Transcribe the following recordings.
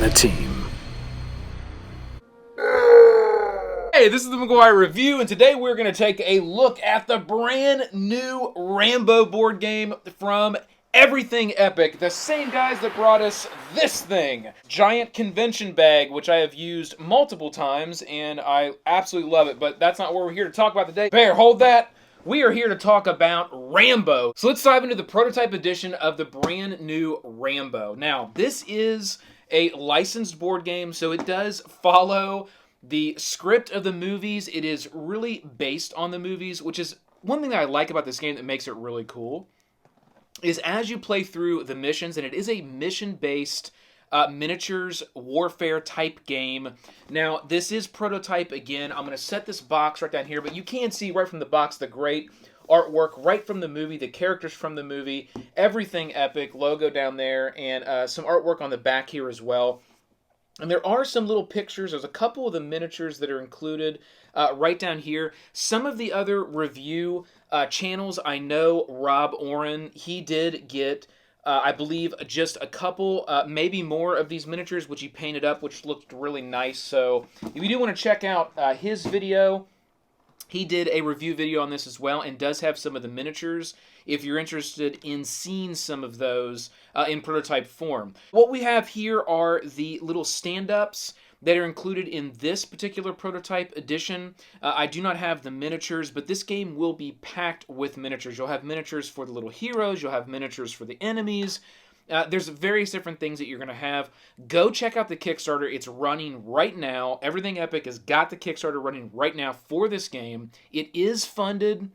the team. Hey, this is the McGuire Review, and today we're going to take a look at the brand new Rambo board game from Everything Epic, the same guys that brought us this thing. Giant convention bag, which I have used multiple times, and I absolutely love it, but that's not what we're here to talk about today. Bear, hold that. We are here to talk about Rambo. So let's dive into the prototype edition of the brand new Rambo. Now, this is a licensed board game, so it does follow the script of the movies. It is really based on the movies, which is one thing that I like about this game that makes it really cool, is as you play through the missions, and it is a mission-based miniatures warfare type game. Now, this is prototype again. I'm going to set this box right down here, but you can see right from the box the great artwork right from the movie, the characters from the movie, Everything Epic, logo down there, and some artwork on the back here as well. And there are some little pictures. There's a couple of the miniatures that are included right down here. Some of the other review channels, I know Rob Oren, he did get, I believe, just a couple, maybe more of these miniatures, which he painted up, which looked really nice. So if you do want to check out his video, he did a review video on this as well and does have some of the miniatures if you're interested in seeing some of those in prototype form. What we have here are the little stand-ups that are included in this particular prototype edition. I do not have the miniatures, but this game will be packed with miniatures. You'll have miniatures for the little heroes, you'll have miniatures for the enemies. There's various different things that you're going to have. Go check out the Kickstarter. It's running right now. Everything Epic has got the Kickstarter running right now for this game. It is funded,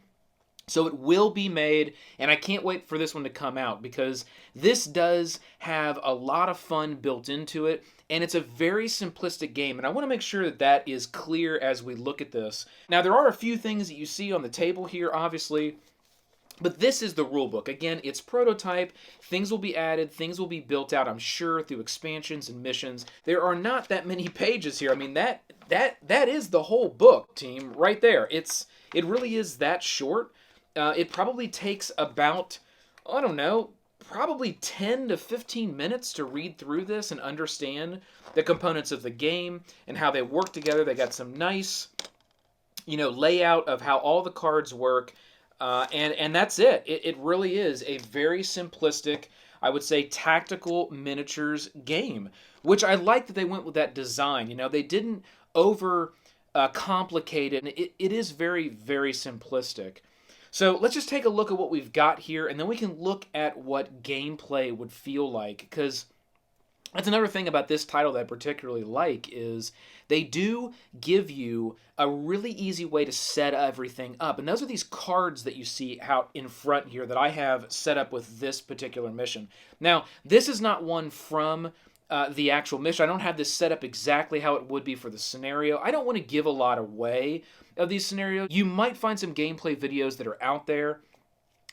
so it will be made, and I can't wait for this one to come out because this does have a lot of fun built into it, and it's a very simplistic game, and I want to make sure that that is clear as we look at this. Now, there are a few things that you see on the table here, obviously, but this is the rulebook. Again, it's prototype. Things will be added. Things will be built out, I'm sure, through expansions and missions. There are not that many pages here. I mean, that is the whole book, team, right there. It really is that short. It probably takes about, I don't know, probably 10 to 15 minutes to read through this and understand the components of the game and how they work together. They got some nice, layout of how all the cards work. And that's it. It really is a very simplistic, I would say, tactical miniatures game, which I like that they went with that design. They didn't over complicate it. It is very, very simplistic. So let's just take a look at what we've got here, and then we can look at what gameplay would feel like, because that's another thing about this title that I particularly like is they do give you a really easy way to set everything up. And those are these cards that you see out in front here that I have set up with this particular mission. Now, this is not one from the actual mission. I don't have this set up exactly how it would be for the scenario. I don't want to give a lot away of these scenarios. You might find some gameplay videos that are out there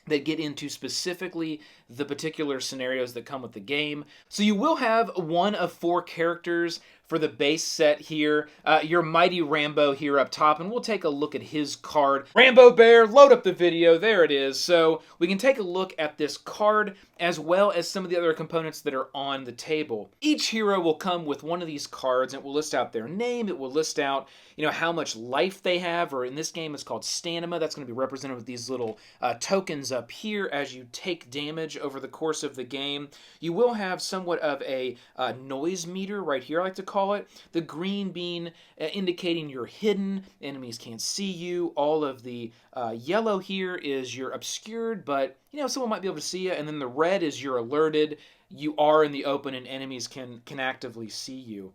that get into specifically the particular scenarios that come with the game. So you will have one of 4 characters for the base set here. Your mighty Rambo here up top, and we'll take a look at his card. Rambo Bear, load up the video. There it is. So we can take a look at this card as well as some of the other components that are on the table. Each hero will come with one of these cards, and it will list out their name. It will list out, how much life they have, or in this game it's called stamina. That's going to be represented with these little tokens up here as you take damage over the course of the game. You will have somewhat of a noise meter right here, I like to call it. The green being indicating you're hidden, enemies can't see you. All of the yellow here is you're obscured, but someone might be able to see you. And then the red is you're alerted, you are in the open, and enemies can actively see you.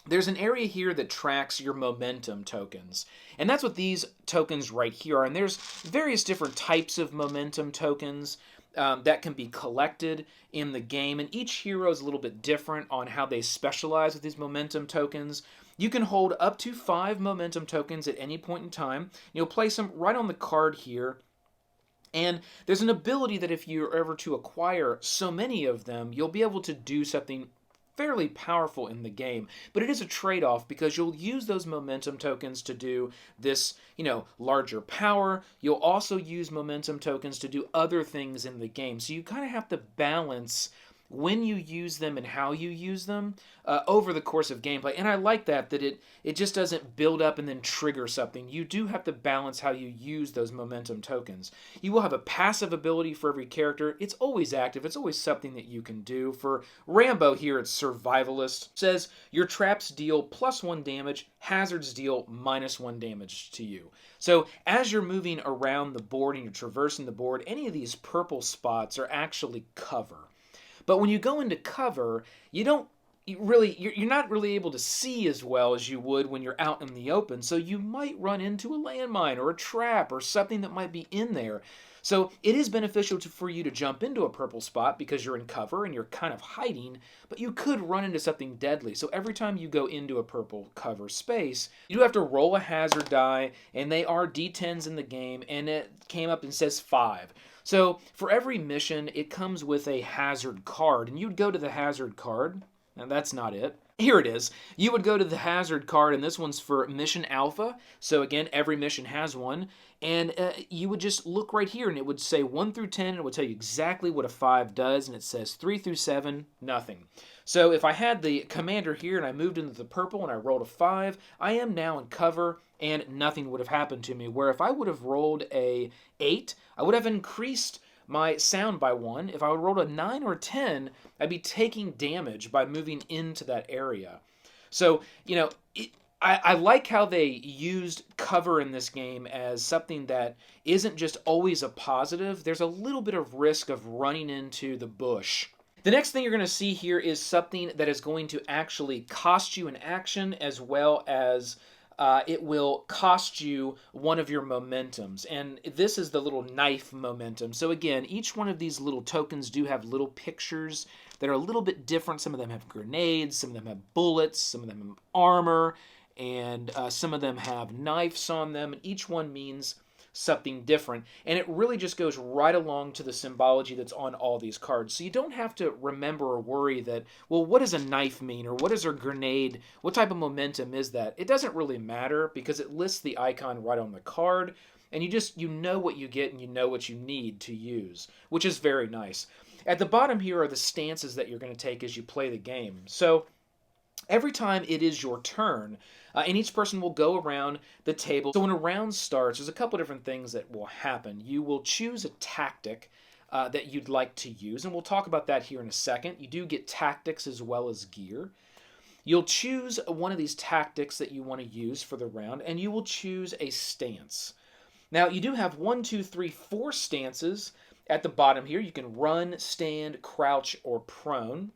There's an area here that tracks your momentum tokens, and that's what these tokens right here are. And there's various different types of momentum tokens that can be collected in the game, and each hero is a little bit different on how they specialize with these momentum tokens. You can hold up to 5 momentum tokens at any point in time. You'll place them right on the card here. And there's an ability that if you're ever to acquire so many of them, you'll be able to do something fairly powerful in the game, but it is a trade-off because you'll use those momentum tokens to do this, larger power. You'll also use momentum tokens to do other things in the game. So you kind of have to balance when you use them and how you use them over the course of gameplay. And I like that it just doesn't build up and then trigger something. You do have to balance how you use those momentum tokens. You will have a passive ability for every character. It's always active. It's always something that you can do. For Rambo here, it's Survivalist. It says your traps deal +1 damage, hazards deal -1 damage to you. So as you're moving around the board and you're traversing the board, any of these purple spots are actually cover. But when you go into cover, you're not really able to see as well as you would when you're out in the open. So you might run into a landmine or a trap or something that might be in there. So it is beneficial for you to jump into a purple spot because you're in cover and you're kind of hiding, but you could run into something deadly. So every time you go into a purple cover space, you do have to roll a hazard die, and they are D10s in the game, and it came up and says 5. So for every mission, it comes with a hazard card, and you'd go to the hazard card. Now that's not it. Here it is. You would go to the hazard card, and this one's for Mission Alpha. So again, every mission has one. And you would just look right here, and it would say 1 through 10, and it would tell you exactly what a 5 does, and it says 3 through 7, nothing. So if I had the commander here, and I moved into the purple, and I rolled a 5, I am now in cover, and nothing would have happened to me. Where if I would have rolled a 8, I would have increased my sound by 1. If I would roll a 9 or a 10, I'd be taking damage by moving into that area. So, I like how they used cover in this game as something that isn't just always a positive. There's a little bit of risk of running into the bush. The next thing you're going to see here is something that is going to actually cost you an action, as well as it will cost you one of your momentums. And this is the little knife momentum. So again, each one of these little tokens do have little pictures that are a little bit different. Some of them have grenades, some of them have bullets, some of them have armor, and some of them have knives on them. And each one means something different, and it really just goes right along to the symbology that's on all these cards. So you don't have to remember or worry that, well, what does a knife mean, or what is a grenade, what type of momentum is that? It doesn't really matter because it lists the icon right on the card, and you know what you get and you know what you need to use, which is very nice. At the bottom here are the stances that you're going to take as you play the game. So every time it is your turn, and each person will go around the table. So when a round starts, there's a couple different things that will happen. You will choose a tactic that you'd like to use, and we'll talk about that here in a second. You do get tactics as well as gear. You'll choose one of these tactics that you want to use for the round, and you will choose a stance. Now, you do have 1, 2, 3, 4 stances at the bottom here. You can run, stand, crouch, or prone.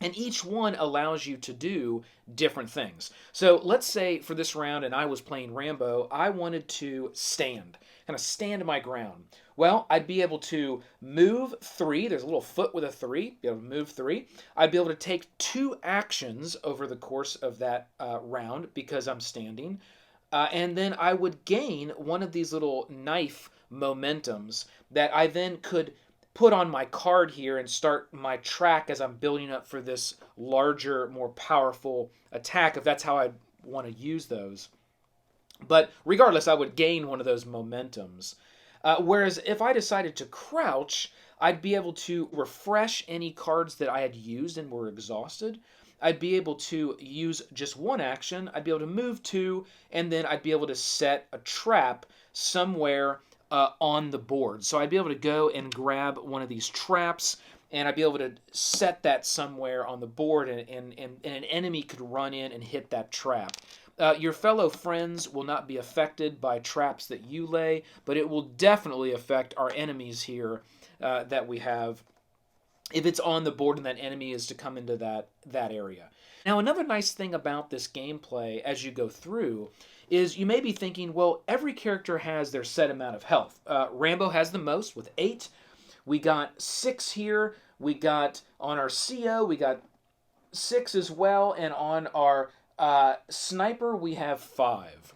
And each one allows you to do different things. So let's say for this round, and I was playing Rambo, I wanted to stand, kind of stand my ground. Well, I'd be able to move 3. There's a little foot with a 3. Be able to move 3. I'd be able to take 2 actions over the course of that round because I'm standing. And then I would gain one of these little knife momentums that I then could put on my card here and start my track as I'm building up for this larger, more powerful attack, if that's how I want to use those. But regardless, I would gain one of those momentums. Whereas if I decided to crouch, I'd be able to refresh any cards that I had used and were exhausted. I'd be able to use just 1 action. I'd be able to move 2, and then I'd be able to set a trap somewhere on the board. So I'd be able to go and grab one of these traps, and I'd be able to set that somewhere on the board, and an enemy could run in and hit that trap. Your fellow friends will not be affected by traps that you lay, but it will definitely affect our enemies here that we have if it's on the board and that enemy is to come into that area. Now, another nice thing about this gameplay as you go through is you may be thinking, well, every character has their set amount of health. Rambo has the most with 8. We got 6 here. We got on our CO, we got 6 as well. And on our sniper, we have 5.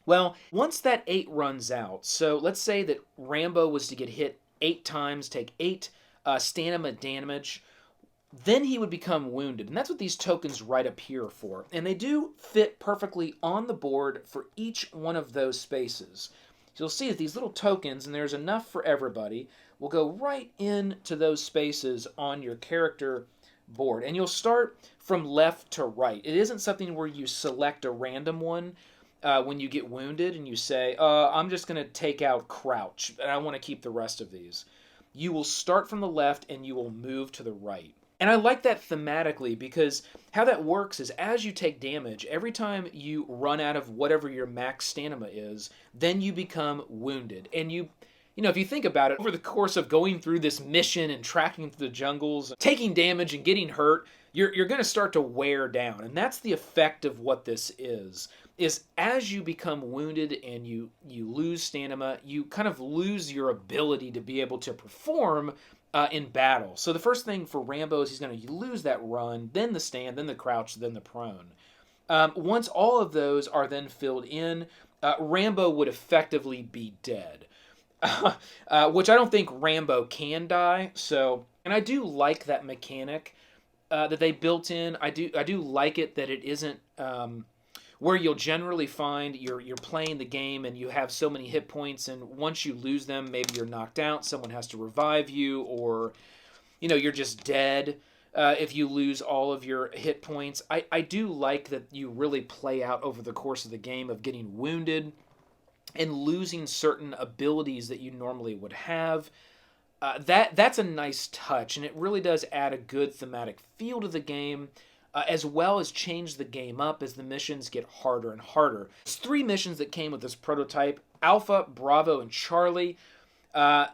Well, once that 8 runs out, so let's say that Rambo was to get hit 8 times, take 8 stamina damage, then he would become wounded. And that's what these tokens right up here are for. And they do fit perfectly on the board for each one of those spaces. So you'll see that these little tokens, and there's enough for everybody, will go right into those spaces on your character board. And you'll start from left to right. It isn't something where you select a random one when you get wounded and you say, I'm just going to take out crouch, and I want to keep the rest of these. You will start from the left and you will move to the right. And I like that thematically because how that works is as you take damage, every time you run out of whatever your max stamina is, then you become wounded. And you know, if you think about it, over the course of going through this mission and tracking through the jungles, taking damage and getting hurt, you're going to start to wear down. And that's the effect of what this is as you become wounded and you lose stamina, you kind of lose your ability to be able to perform in battle. So the first thing for Rambo is he's going to lose that run, then the stand, then the crouch, then the prone. Once all of those are then filled in, Rambo would effectively be dead. Which I don't think Rambo can die. So, and I do like that mechanic that they built in. I do like it that it isn't where you'll generally find you're playing the game and you have so many hit points, and once you lose them, maybe you're knocked out, someone has to revive you, or you're just dead if you lose all of your hit points. I do like that you really play out over the course of the game of getting wounded and losing certain abilities that you normally would have. That's a nice touch, and it really does add a good thematic feel to the game, as well as change the game up as the missions get harder and harder. There's 3 missions that came with this prototype: Alpha, Bravo, and Charlie.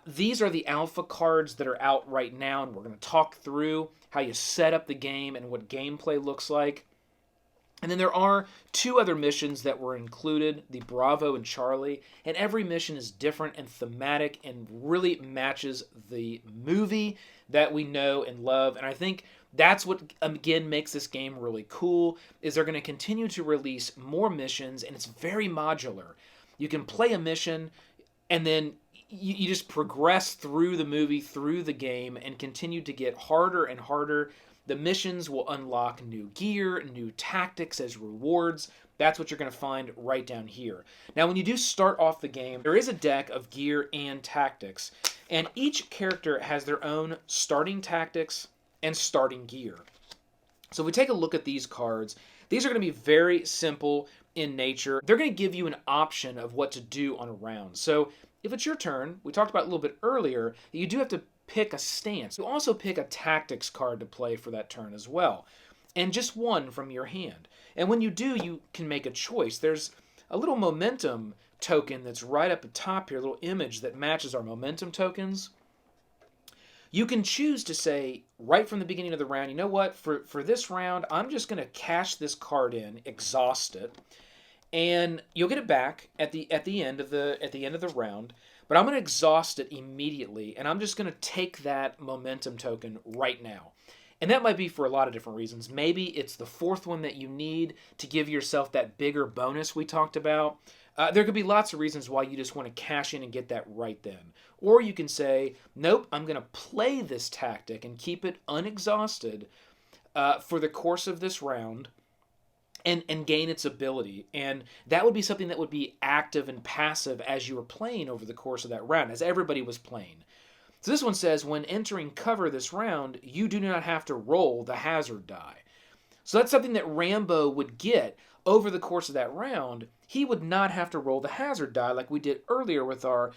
These are the Alpha cards that are out right now, and we're going to talk through how you set up the game and what gameplay looks like. And then there are 2 other missions that were included, the Bravo and Charlie, and every mission is different and thematic and really matches the movie that we know and love. And I think that's what, again, makes this game really cool, is they're going to continue to release more missions, and it's very modular. You can play a mission, and then you just progress through the movie, through the game, and continue to get harder and harder. The missions will unlock new gear, new tactics as rewards. That's what you're going to find right down here. Now, when you do start off the game, there is a deck of gear and tactics, and each character has their own starting tactics and starting gear. So if we take a look at these cards, these are going to be very simple in nature. They're going to give you an option of what to do on a round. So if it's your turn, we talked about a little bit earlier, you do have to pick a stance. You also pick a tactics card to play for that turn as well, and just one from your hand. And when you do, you can make a choice. There's a little momentum token that's right up at top here, a little image that matches our momentum tokens. You can choose to say right from the beginning of the round, you know what, for this round, I'm just going to cash this card in, exhaust it, and you'll get it back at the end of the round. But I'm going to exhaust it immediately, and I'm just going to take that momentum token right now. And that might be for a lot of different reasons. Maybe it's the 4th one that you need to give yourself that bigger bonus we talked about. There could be lots of reasons why you just want to cash in and get that right then. Or you can say, nope, I'm going to play this tactic and keep it unexhausted for the course of this round, and gain its ability. And that would be something that would be active and passive as you were playing over the course of that round, as everybody was playing. So this one says, when entering cover this round, you do not have to roll the hazard die. So that's something that Rambo would get over the course of that round. He would not have to roll the hazard die like we did earlier with our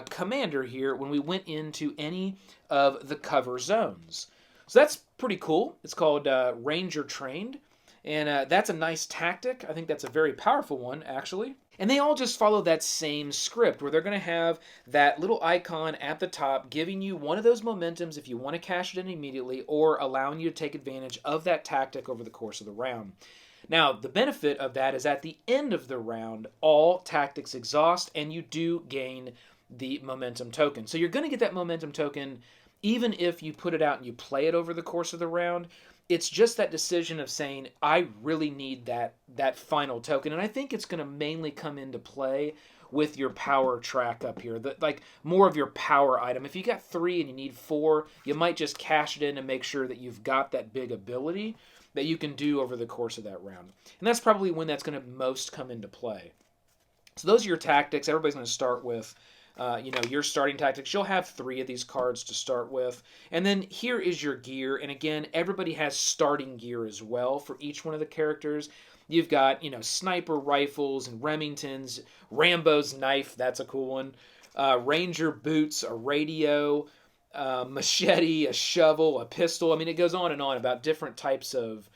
commander here when we went into any of the cover zones. So that's pretty cool. It's called Ranger Trained. And that's a nice tactic. I think that's a very powerful one, actually. And they all just follow that same script where they're going to have that little icon at the top giving you one of those momentums if you want to cash it in immediately, or allowing you to take advantage of that tactic over the course of the round. Now, the benefit of that is at the end of the round, all tactics exhaust, and you do gain the momentum token. So you're going to get that momentum token even if you put it out and you play it over the course of the round. It's just that decision of saying, I really need that final token. And I think it's going to mainly come into play with your power track up here. Like more of your power item. If you got 3 and you need 4, you might just cash it in and make sure that you've got that big ability that you can do over the course of that round. And that's probably when that's going to most come into play. So those are your tactics. Everybody's going to start with, your starting tactics. You'll have 3 of these cards to start with. And then here is your gear. And again, everybody has starting gear as well for each one of the characters. You've got, sniper rifles and Remingtons, Rambo's knife, that's a cool one, Ranger boots, a radio, machete, a shovel, a pistol. I mean, it goes on and on about different types of,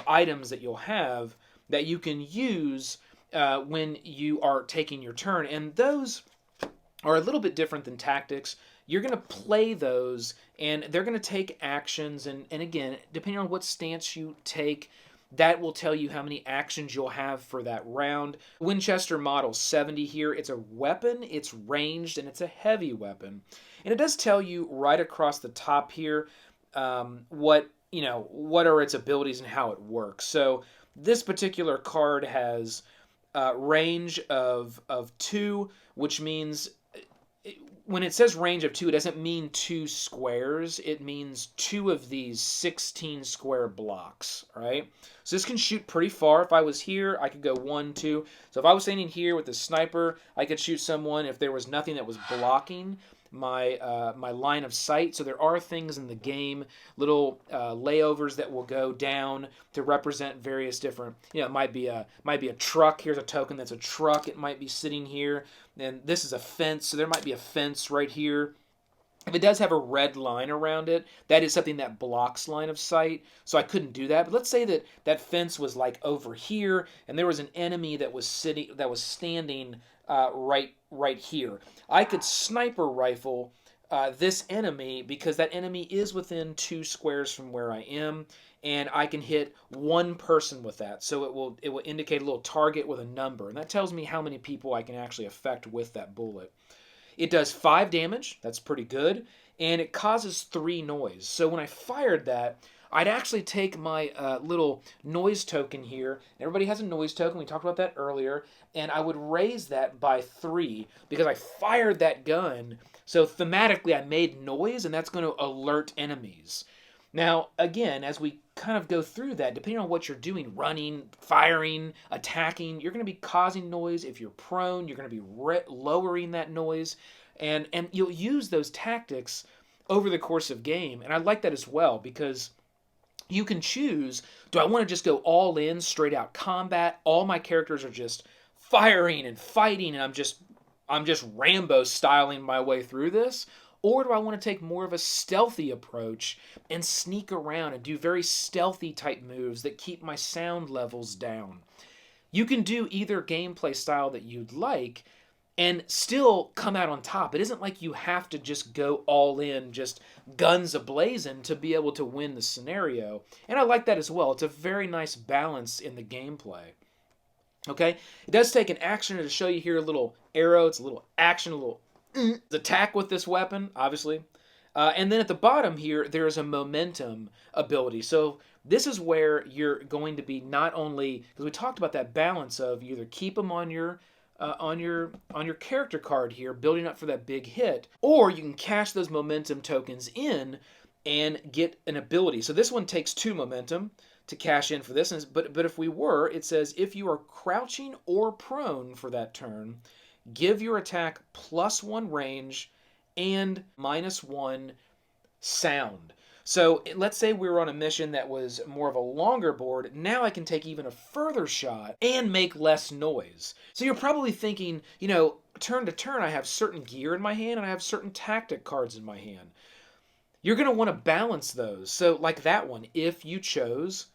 items that you'll have that you can use when you are taking your turn. And those are a little bit different than tactics. You're going to play those, and they're going to take actions. And again, depending on what stance you take, that will tell you how many actions you'll have for that round. Winchester Model 70 here. It's a weapon, it's ranged, and it's a heavy weapon. And it does tell you right across the top here what are its abilities and how it works. So this particular card has range of 2, which means when it says range of 2, it doesn't mean 2 squares. It means 2 of these 16 square blocks, right? So this can shoot pretty far. If I was here, I could go 1, 2. So if I was standing here with the sniper, I could shoot someone if there was nothing that was blocking my line of sight. So there are things in the game, little layovers that will go down to represent various different, it might be a truck. Here's a token that's a truck. It might be sitting here. And this is a fence, so there might be a fence right here. If it does have a red line around it, that is something that blocks line of sight, so I couldn't do that. But let's say that that fence was like over here, and there was an enemy that was standing right here. I could sniper rifle this enemy because that enemy is within 2 squares from where I am, and I can hit 1 person with that. So it will indicate a little target with a number, and that tells me how many people I can actually affect with that bullet. It does 5 damage, that's pretty good, and it causes 3 noise. So when I fired that, I'd actually take my little noise token here. Everybody has a noise token, we talked about that earlier, and I would raise that by 3 because I fired that gun. So thematically I made noise, and that's going to alert enemies. Now, again, as we kind of go through that, depending on what you're doing, running, firing, attacking, you're going to be causing noise. If you're prone, you're going to be lowering that noise. And you'll use those tactics over the course of game. And I like that as well because you can choose, do I want to just go all in, straight out combat? All my characters are just firing and fighting, and I'm just Rambo styling my way through this? Or do I want to take more of a stealthy approach and sneak around and do very stealthy type moves that keep my sound levels down? You can do either gameplay style that you'd like and still come out on top. It isn't like you have to just go all in, just guns a-blazing to be able to win the scenario. And I like that as well. It's a very nice balance in the gameplay. Okay? It does take an action to show you here a little arrow. It's a little action, a little attack with this weapon, obviously. And then at the bottom here, there is a momentum ability. So this is where you're going to be not only, because we talked about that balance of you either keep them on your character card here, building up for that big hit, or you can cash those momentum tokens in and get an ability. So this one takes 2 momentum to cash in for this. But if we were, it says if you are crouching or prone for that turn, give your attack +1 range and -1 sound. So let's say we were on a mission that was more of a longer board. Now I can take even a further shot and make less noise. So you're probably thinking, turn to turn, I have certain gear in my hand and I have certain tactic cards in my hand. You're going to want to balance those. So like that one, if you chose,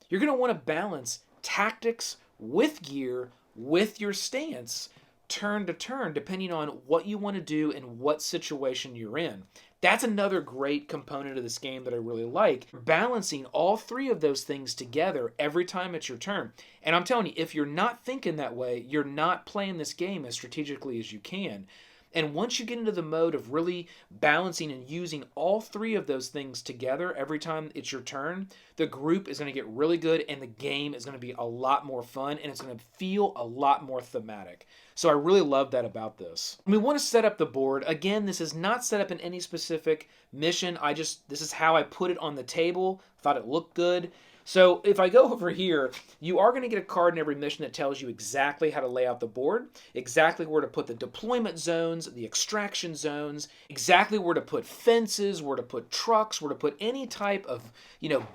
you're going to want to balance tactics with gear with your stance turn to turn, depending on what you want to do and what situation you're in. That's another great component of this game that I really like. Balancing all 3 of those things together every time it's your turn. And I'm telling you, if you're not thinking that way, you're not playing this game as strategically as you can. And once you get into the mode of really balancing and using all 3 of those things together every time it's your turn, the group is going to get really good and the game is going to be a lot more fun and it's going to feel a lot more thematic. So I really love that about this. We want to set up the board. Again, this is not set up in any specific mission. This is how I put it on the table. Thought it looked good. So if I go over here, you are going to get a card in every mission that tells you exactly how to lay out the board, exactly where to put the deployment zones, the extraction zones, exactly where to put fences, where to put trucks, where to put any type of,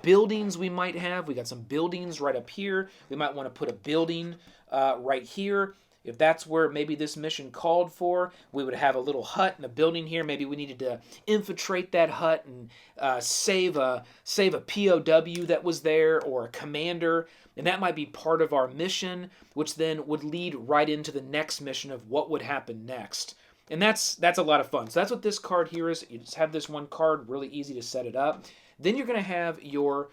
buildings we might have. We got some buildings right up here. We might want to put a building right here. If that's where maybe this mission called for, we would have a little hut and a building here. Maybe we needed to infiltrate that hut and save a POW that was there, or a commander, and that might be part of our mission, which then would lead right into the next mission of what would happen next. And that's a lot of fun. So that's what this card here is. You just have this one card, really easy to set it up. Then you're going to have your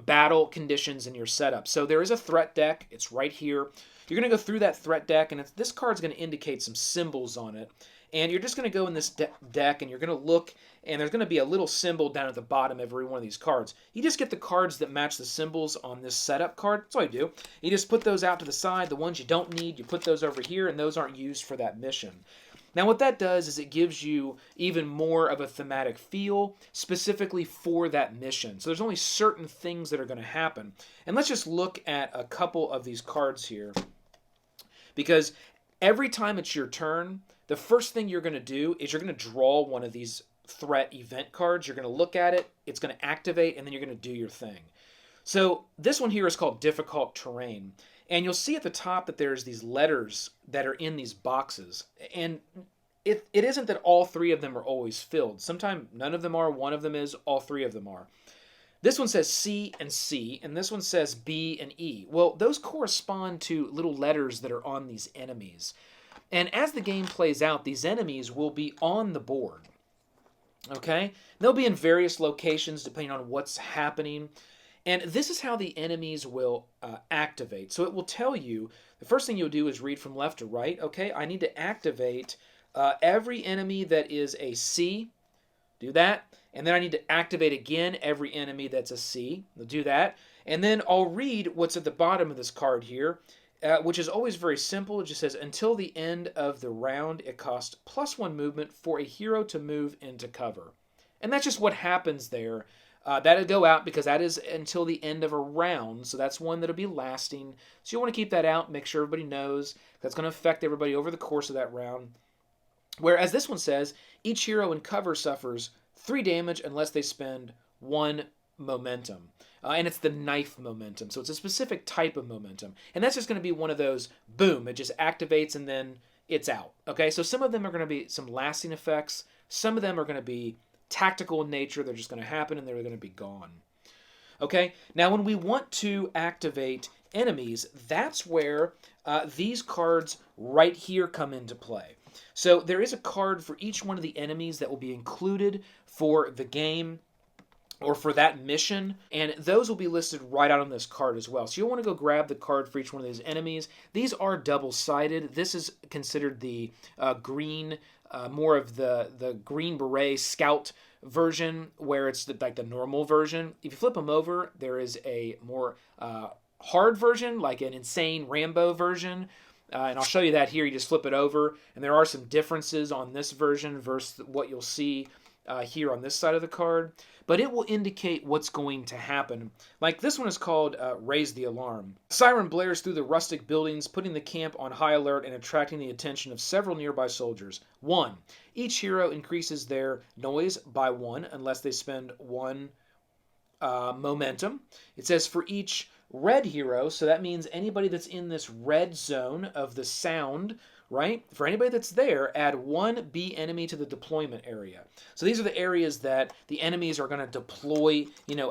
battle conditions and your setup. So there is a threat deck. It's right here. You're going to go through that threat deck, and this card's going to indicate some symbols on it. And you're just going to go in this deck, and you're going to look, and there's going to be a little symbol down at the bottom of every one of these cards. You just get the cards that match the symbols on this setup card. That's all you do. You just put those out to the side. The ones you don't need, you put those over here, and those aren't used for that mission. Now what that does is it gives you even more of a thematic feel specifically for that mission. So there's only certain things that are going to happen. And let's just look at a couple of these cards here. Because every time it's your turn, the first thing you're going to do is you're going to draw one of these threat event cards. You're going to look at it, it's going to activate, and then you're going to do your thing. So this one here is called Difficult Terrain. And you'll see at the top that there's these letters that are in these boxes. And it isn't that all three of them are always filled. Sometimes none of them are, one of them is, all three of them are. This one says C and C, and this one says B and E. Well, those correspond to little letters that are on these enemies. And as the game plays out, these enemies will be on the board. Okay? They'll be in various locations depending on what's happening. And this is how the enemies will activate. So it will tell you, the first thing you'll do is read from left to right. Okay, I need to activate every enemy that is a C. Do that. And then I need to activate again every enemy that's a C. I'll do that. And then I'll read what's at the bottom of this card here, which is always very simple. It just says, until the end of the round, it costs +1 movement for a hero to move into cover. And that's just what happens there. That'll go out because that is until the end of a round. So that's one that'll be lasting. So you want to keep that out, make sure everybody knows. That's going to affect everybody over the course of that round. Whereas this one says, each hero in cover suffers 3 damage unless they spend 1 momentum. And it's the knife momentum. So it's a specific type of momentum. And that's just going to be one of those, boom, it just activates and then it's out. Okay, so some of them are going to be some lasting effects. Some of them are going to be tactical in nature. They're just going to happen and they're going to be gone. Okay, now when we want to activate enemies, that's where these cards right here come into play. So there is a card for each one of the enemies that will be included for the game or for that mission, and those will be listed right out on this card as well. So you'll want to go grab the card for each one of these enemies. These are double-sided. This is considered the green, more of the Green Beret Scout version, where it's like the normal version. If you flip them over, there is a more hard version, like an insane Rambo version. And I'll show you that here. You just flip it over, and there are some differences on this version versus what you'll see here on this side of the card. But it will indicate what's going to happen. Like this one is called Raise the Alarm. Siren blares through the rustic buildings, putting the camp on high alert and attracting the attention of several nearby soldiers. 1. Each hero increases their noise by 1 unless they spend 1 momentum. It says for each red hero, so that means anybody that's in this red zone of the sound, right? For anybody that's there, add 1 B enemy to the deployment area. So these are the areas that the enemies are going to deploy,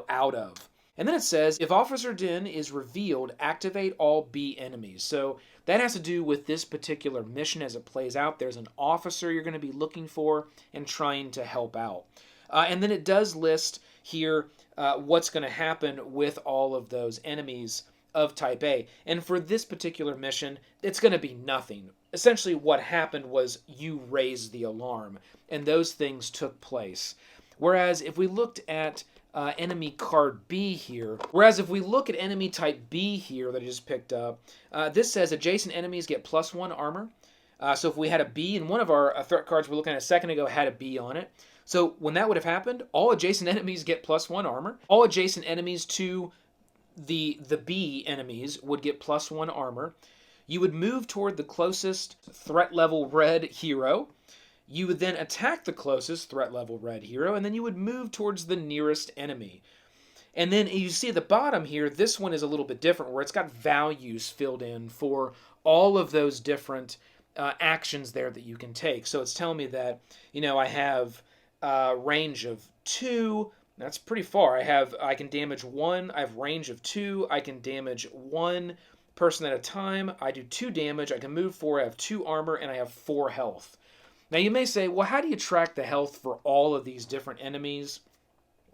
out of. And then it says, if Officer Din is revealed, activate all B enemies. So that has to do with this particular mission as it plays out. There's an officer you're going to be looking for and trying to help out. And then it does list here what's going to happen with all of those enemies of Type A. And for this particular mission, it's going to be nothing. Essentially what happened was you raised the alarm, and those things took place. Whereas if we looked at enemy card B here, whereas if we look at enemy type B here that I just picked up, this says adjacent enemies get +1 armor. So if we had a B, and one of our threat cards we're looking at a second ago had a B on it. So when that would have happened, all adjacent enemies get +1 armor. All adjacent enemies to the B enemies would get +1 armor. You would move toward the closest threat level red hero. You would then attack the closest threat level red hero, and then you would move towards the nearest enemy. And then you see at the bottom here, this one is a little bit different, where it's got values filled in for all of those different actions there that you can take. So it's telling me that, I have a range of 2. That's pretty far. I can damage 1. I have range of 2. I can damage 1 person at a time. I do 2 damage. I can move 4. I have 2 armor, and I have 4 health. Now you may say, well, how do you track the health for all of these different enemies?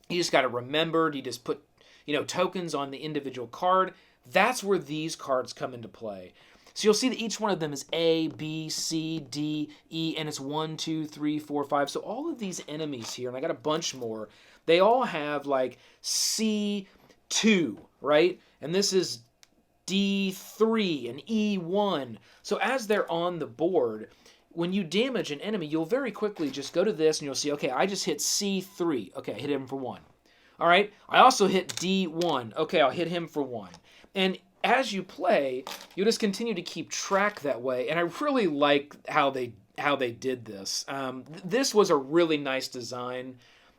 You just got to remember, you just put, tokens on the individual card. That's where these cards come into play. So you'll see that each one of them is A, B, C, D, E, and it's 1, 2, 3, 4, 5. So all of these enemies here, and I got a bunch more, they all have like C2, right? And this is D3 and E1. So as they're on the board, when you damage an enemy, you'll very quickly just go to this and you'll see, okay, I just hit C3. Okay, I hit him for 1. All right, I also hit D1. Okay, I'll hit him for 1. And as you play, you'll just continue to keep track that way. And I really like how they did this. This was a really nice design,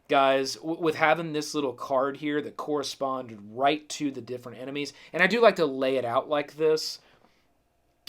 guys, with having this little card here that corresponded right to the different enemies. And I do like to lay it out like this.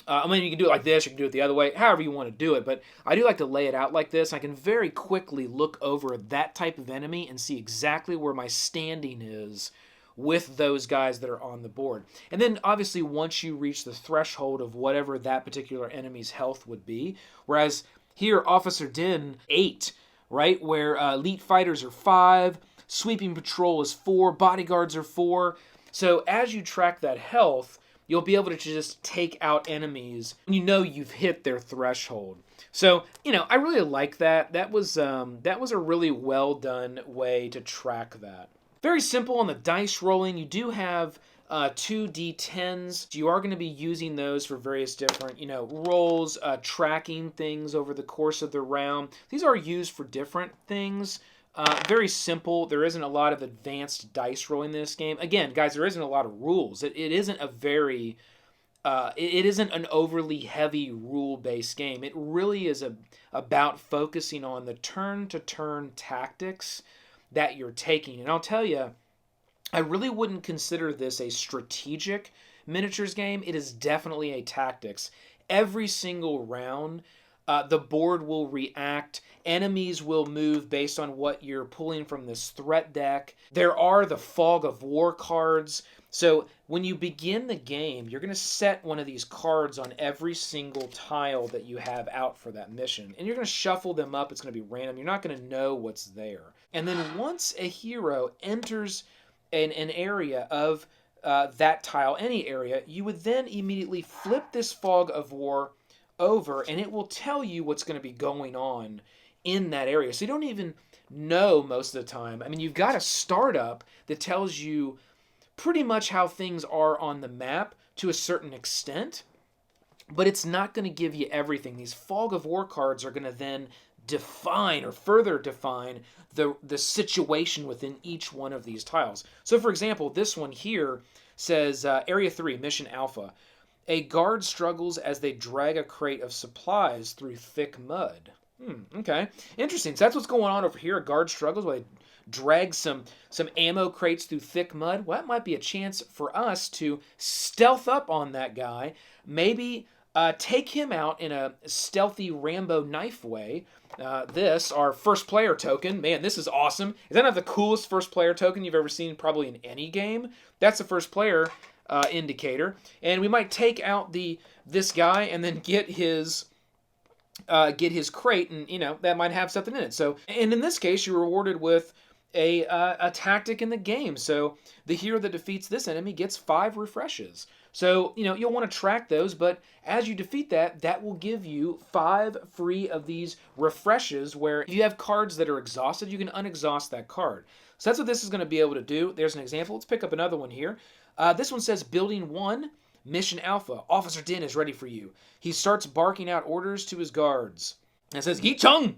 You can do it like this, you can do it the other way, however you want to do it, but I do like to lay it out like this. I can very quickly look over that type of enemy and see exactly where my standing is with those guys that are on the board. And then, obviously, once you reach the threshold of whatever that particular enemy's health would be, whereas here, Officer Din, 8, right, where elite fighters are 5, sweeping patrol is 4, bodyguards are 4. So as you track that health, you'll be able to just take out enemies when you've hit their threshold. So, I really like that. That was a really well done way to track that. Very simple on the dice rolling. You do have 2 D10s. You are going to be using those for various different, rolls, tracking things over the course of the round. These are used for different things. Very simple. There isn't a lot of advanced dice rolling in this game. Again, guys, there isn't a lot of rules. It isn't a very, it isn't an overly heavy rule-based game. It really is about focusing on the turn-to-turn tactics that you're taking. And I'll tell you, I really wouldn't consider this a strategic miniatures game. It is definitely a tactics. Every single round, the board will react. Enemies will move based on what you're pulling from this threat deck. There are the Fog of War cards. So when you begin the game, you're going to set one of these cards on every single tile that you have out for that mission. And you're going to shuffle them up. It's going to be random. You're not going to know what's there. And then once a hero enters an area of that tile, any area, you would then immediately flip this Fog of War over, and it will tell you what's going to be going on in that area. So you don't even know most of the time. You've got a startup that tells you pretty much how things are on the map to a certain extent, but it's not going to give you everything. These Fog of War cards are going to then define or further define the situation within each one of these tiles. So for example, this one here says Area 3, Mission Alpha. A guard struggles as they drag a crate of supplies through thick mud. Okay. Interesting. So that's what's going on over here. A guard struggles while they drag some ammo crates through thick mud. Well, that might be a chance for us to stealth up on that guy. Maybe take him out in a stealthy Rambo knife way. This, our first player token. Man, this is awesome. Is that not the coolest first player token you've ever seen probably in any game? That's the first player indicator. And we might take out this guy and then get his crate, and that might have something in it. So, and in this case, you're rewarded with a tactic in the game. So the hero that defeats this enemy gets 5 refreshes. So you'll want to track those, but as you defeat that will give you 5 free of these refreshes. Where if you have cards that are exhausted, you can unexhaust that card. So that's what this is going to be able to do. There's an example. Let's pick up another one here. This one says Building 1. Mission Alpha, Officer Din is ready for you. He starts barking out orders to his guards. And it says, Yi Chung!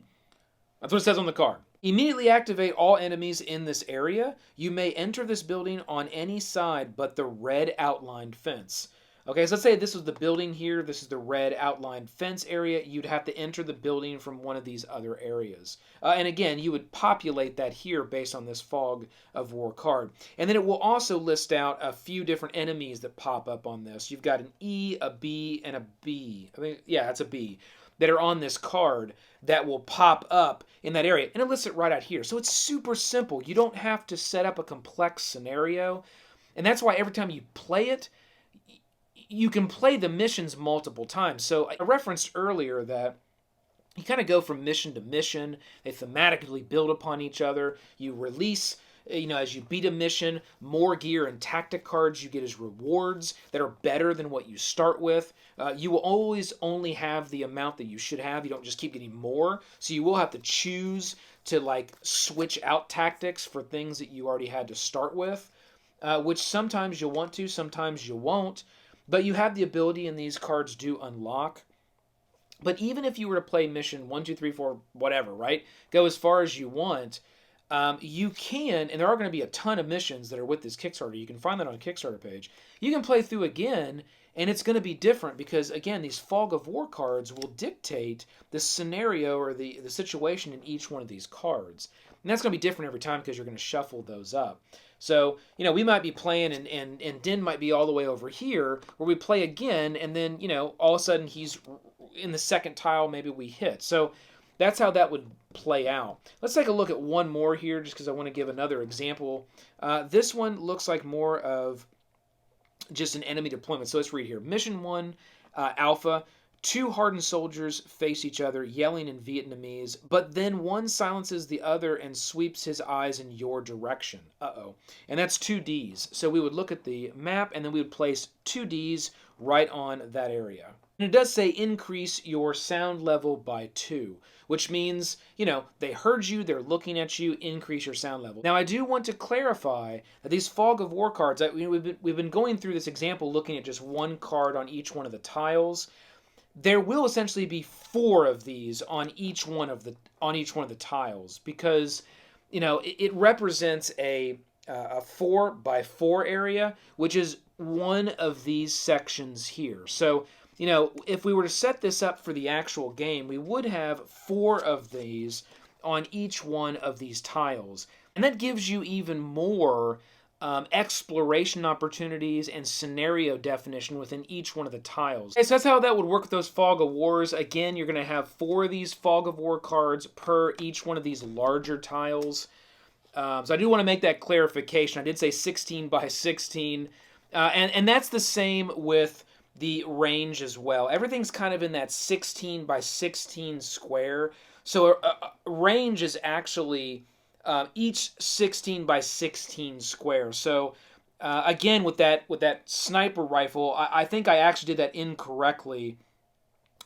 That's what it says on the card. Immediately activate all enemies in this area. You may enter this building on any side but the red outlined fence. Okay, so let's say this was the building here. This is the red outlined fence area. You'd have to enter the building from one of these other areas. And again, you would populate that here based on this Fog of War card. And then it will also list out a few different enemies that pop up on this. You've got an E, a B, and a B. I think, yeah, it's a B that are on this card that will pop up in that area. And it lists it right out here. So it's super simple. You don't have to set up a complex scenario. And that's why every time you play it, you can play the missions multiple times. So I referenced earlier that you kind of go from mission to mission. They thematically build upon each other. You release, as you beat a mission, more gear and tactic cards you get as rewards that are better than what you start with. You will always only have the amount that you should have. You don't just keep getting more. So you will have to choose to switch out tactics for things that you already had to start with, which sometimes you'll want to, sometimes you won't. But you have the ability, and these cards do unlock. But even if you were to play mission 1, 2, 3, 4, whatever, right? Go as far as you want, you can, and there are going to be a ton of missions that are with this Kickstarter. You can find that on the Kickstarter page. You can play through again, and it's going to be different because, again, these Fog of War cards will dictate the scenario or the situation in each one of these cards. And that's going to be different every time because you're going to shuffle those up. So, we might be playing and Din might be all the way over here where we play again and then, all of a sudden he's in the second tile, maybe we hit. So that's how that would play out. Let's take a look at one more here just because I want to give another example. This one looks like more of just an enemy deployment. So let's read here. Mission 1, Alpha. 2 hardened soldiers face each other, yelling in Vietnamese, but then one silences the other and sweeps his eyes in your direction. Uh-oh. And that's 2 Ds. So we would look at the map, and then we would place 2 Ds right on that area. And it does say increase your sound level by 2, which means, they heard you, they're looking at you, increase your sound level. Now, I do want to clarify that these Fog of War cards, we've been going through this example looking at just one card on each one of the tiles. There will essentially be 4 of these on each one of the tiles because it represents a 4x4 area, which is one of these sections here. So if we were to set this up for the actual game, we would have 4 of these on each one of these tiles, and that gives you even more exploration opportunities and scenario definition within each one of the tiles. Okay, so that's how that would work with those Fog of Wars. Again, you're going to have 4 of these Fog of War cards per each one of these larger tiles. So I do want to make that clarification. I did say 16 by 16. And that's the same with the range as well. Everything's kind of in that 16 by 16 square. So range is actually each 16 by 16 square. So again, with that sniper rifle, I think I actually did that incorrectly.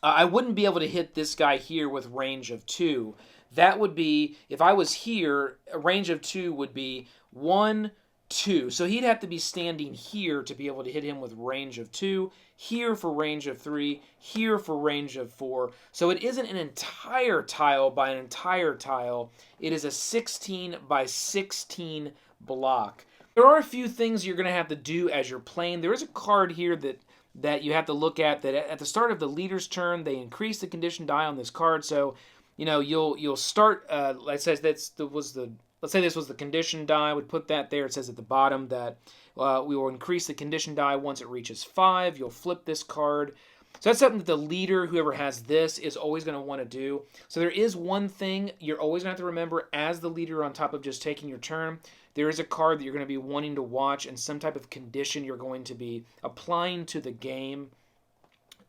I wouldn't be able to hit this guy here with range of 2. That would be, if I was here, a range of 2 would be 1, 2. So he'd have to be standing here to be able to hit him with range of 2, here for range of 3, here for range of 4. So it isn't an entire tile by an entire tile. It is a 16 by 16 block. There are a few things you're going to have to do as you're playing. There is a card here that you have to look at that at the start of the leader's turn, they increase the condition die on this card. So, you'll start, let's say this was the condition die. I would put that there. It says at the bottom that we will increase the condition die once it reaches 5. You'll flip this card. So that's something that the leader, whoever has this, is always going to want to do. So there is one thing you're always going to have to remember as the leader on top of just taking your turn. There is a card that you're going to be wanting to watch and some type of condition you're going to be applying to the game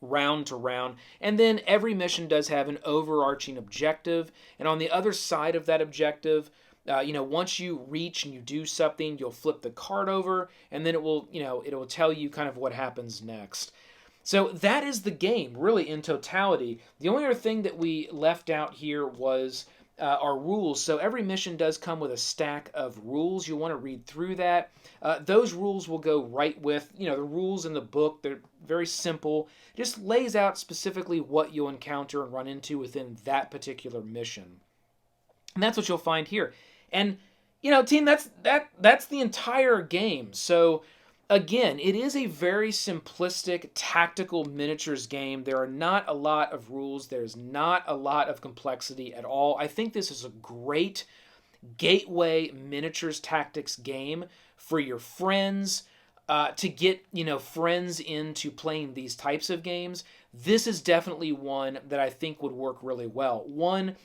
round to round. And then every mission does have an overarching objective. And on the other side of that objective, once you reach and you do something, you'll flip the card over, and then it will tell you kind of what happens next. So that is the game, really, in totality. The only other thing that we left out here was our rules. So every mission does come with a stack of rules. You'll want to read through that. Those rules will go right with, the rules in the book. They're very simple. It just lays out specifically what you'll encounter and run into within that particular mission. And that's what you'll find here. And, you know, team, that's the entire game. So, again, it is a very simplistic tactical miniatures game. There are not a lot of rules. There's not a lot of complexity at all. I think this is a great gateway miniatures tactics game for your friends, to get, you know, friends into playing these types of games. This is definitely one that I think would work really well. One,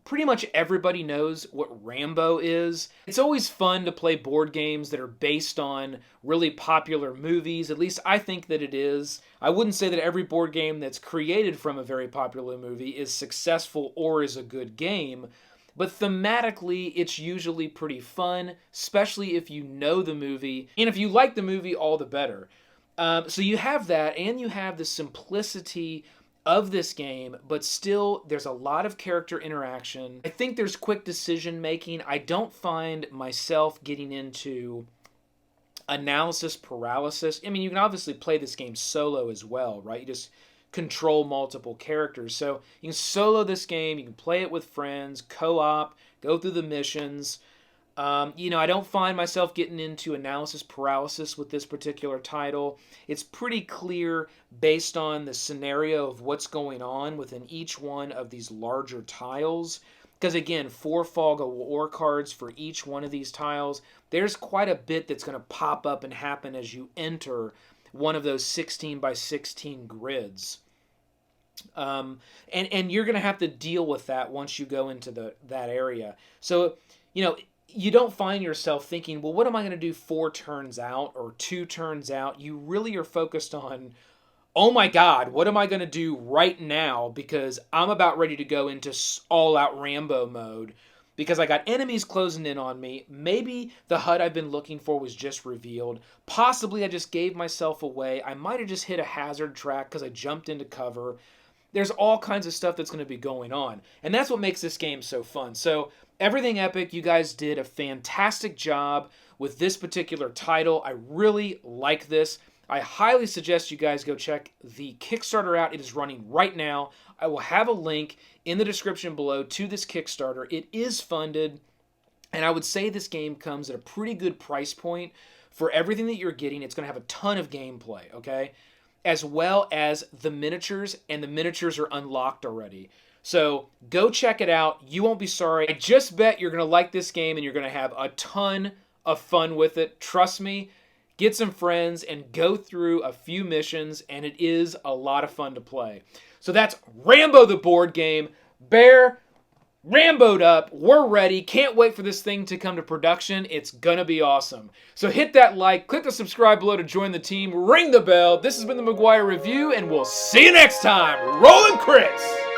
pretty much everybody knows what Rambo is. It's always fun to play board games that are based on really popular movies. At least I think that it is. I wouldn't say that every board game that's created from a very popular movie is successful or is a good game, but thematically it's usually pretty fun, especially if you know the movie. And if you like the movie, all the better. So you have that, and you have the simplicity of this game, but still there's a lot of character interaction. I think there's quick decision making. I don't find myself getting into analysis paralysis. I mean, you can obviously play this game solo as well, right? You just control multiple characters. So you can solo this game, you can play it with friends, co-op, go through the missions. You know, I don't find myself getting into analysis paralysis with this particular title. It's pretty clear based on the scenario of what's going on within each one of these larger tiles. Because again, 4 Fog of War cards for each one of these tiles. There's quite a bit that's going to pop up and happen as you enter one of those 16 by 16 grids. And you're going to have to deal with that once you go into that area. So, you know, you don't find yourself thinking, well, what am I going to do 4 turns out or 2 turns out? You really are focused on, oh my God, what am I going to do right now? Because I'm about ready to go into all-out Rambo mode because I got enemies closing in on me. Maybe the HUD I've been looking for was just revealed. Possibly I just gave myself away. I might have just hit a hazard track because I jumped into cover. There's all kinds of stuff that's going to be going on. And that's what makes this game so fun. So, Everything Epic, you guys did a fantastic job with this particular title. I really like this. I highly suggest you guys go check the Kickstarter out. It is running right now. I will have a link in the description below to this Kickstarter. It is funded, and I would say this game comes at a pretty good price point for everything that you're getting. It's going to have a ton of gameplay, okay? As well as the miniatures, and the miniatures are unlocked already. So go check it out. You won't be sorry. I just bet you're going to like this game and you're going to have a ton of fun with it. Trust me. Get some friends and go through a few missions, and it is a lot of fun to play. So that's Rambo the Board Game. Bear, Rambo'd up. We're ready. Can't wait for this thing to come to production. It's going to be awesome. So hit that like, click the subscribe below to join the team, ring the bell. This has been the McGuire Review, and we'll see you next time. Rollin' Chris!